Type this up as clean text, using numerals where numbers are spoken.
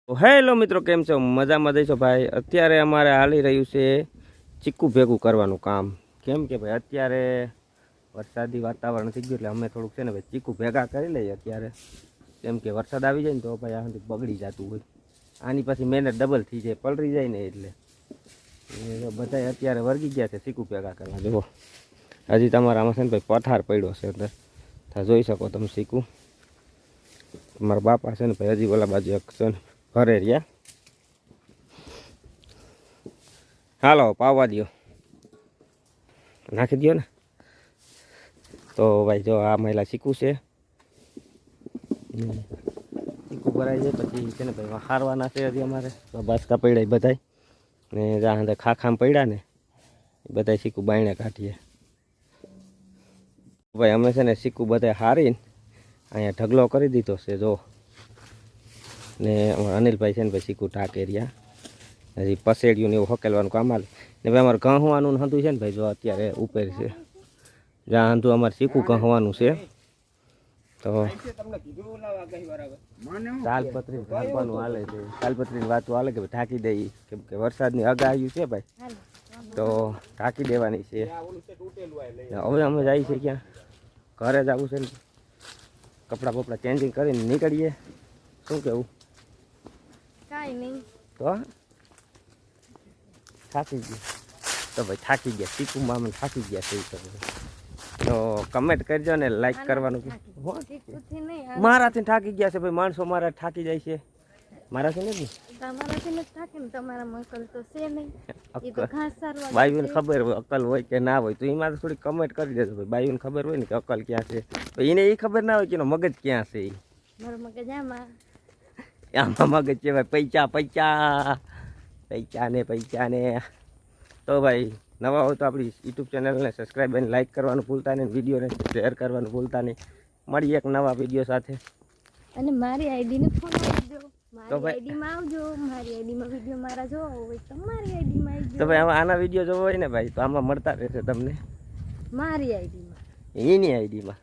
તો હેલો મિત્રો, કેમ છો? મજામાં જઈશો ભાઈ? અત્યારે અમારે હાલી રહ્યું છે ચીકુ ભેગું કરવાનું કામ. કેમ કે ભાઈ અત્યારે વરસાદી વાતાવરણ થઈ ગયું એટલે અમે થોડુંક છે ને ભાઈ ચીકુ ભેગા કરી લઈએ અત્યારે. કેમ કે વરસાદ આવી જાય ને તો ભાઈ આ બગડી જતું હોય, આની પછી મહેનત ડબલ થઈ જાય, પલળી જાય ને એટલે બધા અત્યારે વર્ગી ગયા છે ચીકુ ભેગા કરવા. જુઓ હજી તમારા આમાં છે ને ભાઈ પથાર પડ્યો છે અંદર, જોઈ શકો તમે ચીકુ. મારા બાપા છે ને ભાઈ હજી ઓલા બાજુ એક છે ને ઘરે રહ્યા. હાલો પાવા દો, નાખી દો ને. તો ભાઈ જો આ મહિલા ચીકુ છે, ચીકુ ભરાઈ જાય પછી છે ને ભાઈ હારવાના છે હજી અમારે. તો બાસકા પડ્યા બધાય ને જ્યાં અંદર ખાખામ પડ્યા ને એ બધા ચીકુ બાયણે કાઢીએ. ભાઈ અમે છે ને ચીકુ બધા હારીને અહીંયા ઢગલો કરી દીધો છે જો. ને અનિલભાઈ છે ને ભાઈ ચીકુ ટાંકે રહ્યા, હજી પસેડિયું ને એવું હકેલવાનું કામ આવે ને ભાઈ. અમારે ઘઉંવાનું હતું છે ને ભાઈ, જો અત્યારે ઉપર છે જ્યાં હતું અમારે ચીકુ કહવાનું છે. તો તાલપત્રી ઢાંકવાનું હાલે છે, તાલપત્રીની વાતો હાલે કે ઢાંકી દઈ, કેમ કે વરસાદની આગાહી છે ભાઈ, તો ઢાંકી દેવાની છે. હવે અમે જઈએ છીએ ક્યાં? ઘરે જ આવું છે ને, કપડાં બપડા ચેન્જિંગ કરીને નીકળીએ. શું કેવું? કાંઈ નહીં. તો થાકી ગયા તો ભાઈ, થાકી ગયા ચીકુમાં અમે થાકી ગયા છે. તો કમેન્ટ કરજો ને લાઈક કરવાનું. મારાથી થાકી ગયા છે ભાઈ, માણસો મારા થાકી જાય છે, મારાથી નથી. તમારાથી નથી થાકે ને, તમારામાં અકલ તો છે નહીં. બાયુને ખબર હોય અકલ હોય કે ના હોય, તો એમાં થોડી કમેન્ટ કરી દેજો ભાઈ. બાયુને ખબર હોય ને કે અકલ ક્યાં છે, એને એ ખબર ના હોય કે એનો મગજ ક્યાં છે. મારું મગજ આમાં મગજ છે ભાઈ, પૈસા પૈસા પૈસા ને પૈસા ને. તો ભાઈ નવા હોય તો આપણી યુટ્યુબ ચેનલને સબસ્ક્રાઈબ અને લાઈક કરવાનું ભૂલતા નહીં, વિડીયોને શેર કરવાનું ભૂલતા નહીં. મળીએ એક નવા વિડીયો સાથે. અને મારી આઈડીને ફોલો કરજો, મારી આઈડીમાં આવજો. મારી આઈડીમાં વિડીયો મારા જોવા હોય તો મારી આઈડીમાં આવજો. તો ભાઈ આમાં આના વિડીયો જોવો હોય ને ભાઈ, તો આમાં મળતા રહેશે તમને મારી આઈડીમાં, એની આઈડીમાં.